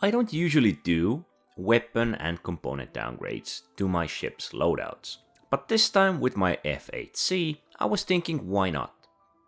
I don't usually do weapon and component downgrades to my ship's loadouts, but this time with my F8C, I was thinking why not?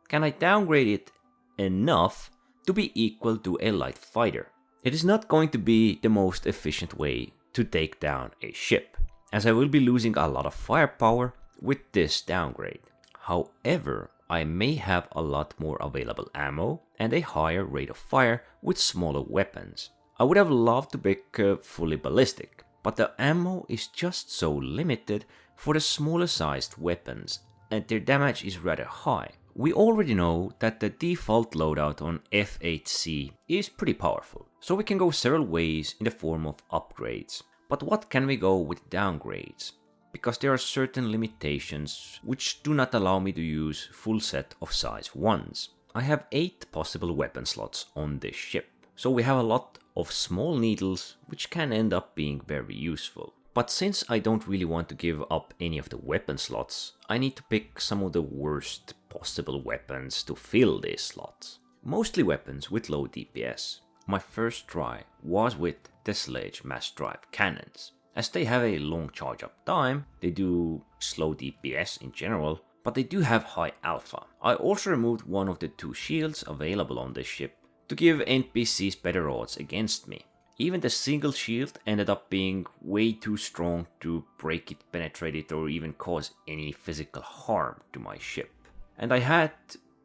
Can I downgrade it enough to be equal to a light fighter? It is not going to be the most efficient way to take down a ship, as I will be losing a lot of firepower with this downgrade. However, I may have a lot more available ammo and a higher rate of fire with smaller weapons. I would have loved to pick fully ballistic, but the ammo is just so limited for the smaller sized weapons and their damage is rather high. We already know that the default loadout on F8C is pretty powerful, so we can go several ways in the form of upgrades. But what can we go with downgrades? Because there are certain limitations which do not allow me to use full set of size 1s. I have 8 possible weapon slots on this ship, so we have a lot of small needles which can end up being very useful. But since I don't really want to give up any of the weapon slots, I need to pick some of the worst possible weapons to fill these slots. Mostly weapons with low DPS. My first try was with the Sledge mass drive cannons. As they have a long charge up time, they do slow DPS in general, but they do have high alpha. I also removed one of the 2 shields available on this ship to give NPCs better odds against me. Even the single shield ended up being way too strong to break it, penetrate it, or even cause any physical harm to my ship. And I had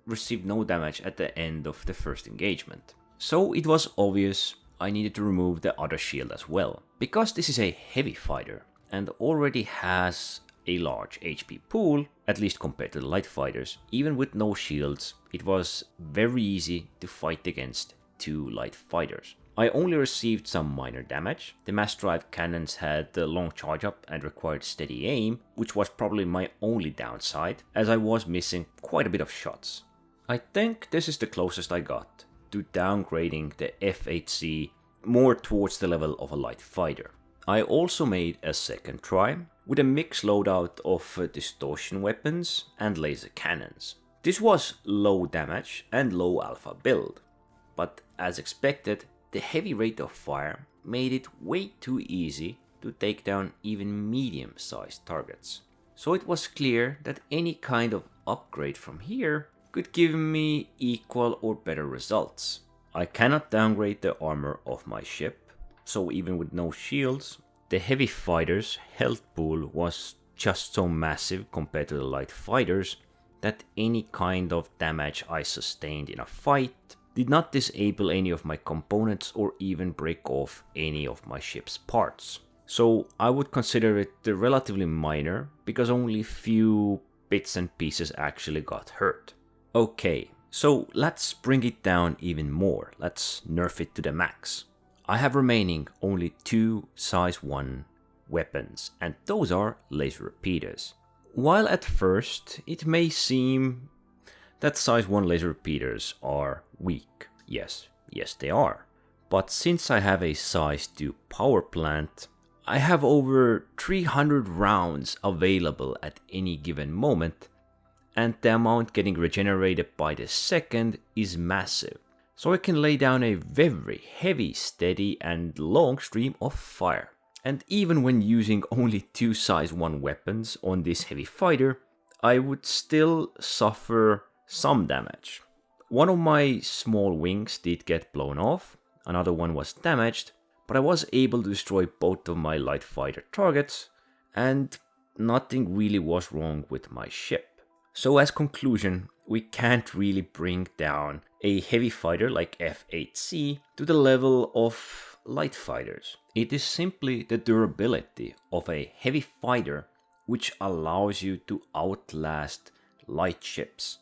received no damage at the end of the first engagement. So it was obvious I needed to remove the other shield as well. Because this is a heavy fighter and already has a large HP pool, at least compared to the light fighters, even with no shields, it was very easy to fight against 2 light fighters. I only received some minor damage. The mass drive cannons had a long charge up and required steady aim, which was probably my only downside, as I was missing quite a bit of shots. I think this is the closest I got to downgrading the F8C more towards the level of a light fighter. I also made a second try with a mixed loadout of distortion weapons and laser cannons. This was low damage and low alpha build, but as expected, the heavy rate of fire made it way too easy to take down even medium-sized targets. So it was clear that any kind of upgrade from here could give me equal or better results. I cannot downgrade the armor of my ship, so even with no shields, the heavy fighters' health pool was just so massive compared to the light fighters that any kind of damage I sustained in a fight did not disable any of my components or even break off any of my ship's parts. So I would consider it relatively minor because only few bits and pieces actually got hurt. Okay, so let's bring it down even more. Let's nerf it to the max. I have remaining only 2 size 1 weapons, and those are laser repeaters. While at first it may seem that size 1 laser repeaters are weak. Yes they are. But since I have a size 2 power plant, I have over 300 rounds available at any given moment, and the amount getting regenerated by the second is massive. So I can lay down a very heavy, steady and long stream of fire. And even when using only 2 size 1 weapons on this heavy fighter, I would still suffer some damage. One of my small wings did get blown off, another one was damaged, but I was able to destroy both of my light fighter targets, and nothing really was wrong with my ship. So as conclusion, we can't really bring down a heavy fighter like F8C to the level of light fighters. It is simply the durability of a heavy fighter which allows you to outlast light ships.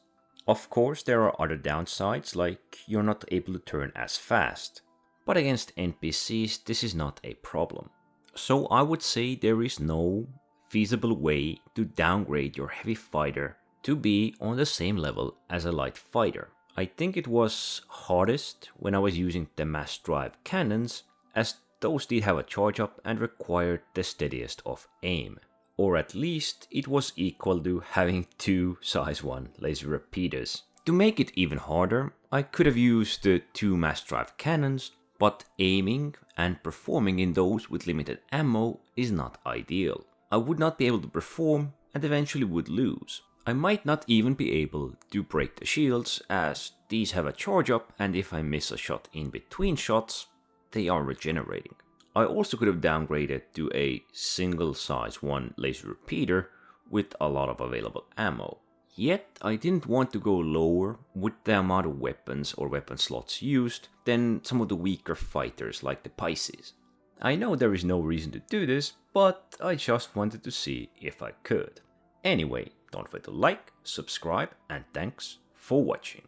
Of course, there are other downsides, like you're not able to turn as fast. But against NPCs, this is not a problem. So I would say there is no feasible way to downgrade your heavy fighter to be on the same level as a light fighter. I think it was hardest when I was using the mass drive cannons, as those did have a charge up and required the steadiest of aim. Or at least it was equal to having 2 size 1 laser repeaters. To make it even harder, I could have used the 2 mass drive cannons, but aiming and performing in those with limited ammo is not ideal. I would not be able to perform and eventually would lose. I might not even be able to break the shields, as these have a charge up, and if I miss a shot in between shots, they are regenerating. I also could have downgraded to a single size 1 laser repeater with a lot of available ammo. Yet I didn't want to go lower with the amount of weapons or weapon slots used than some of the weaker fighters like the Pisces. I know there is no reason to do this, but I just wanted to see if I could. Anyway, don't forget to like, subscribe, and thanks for watching.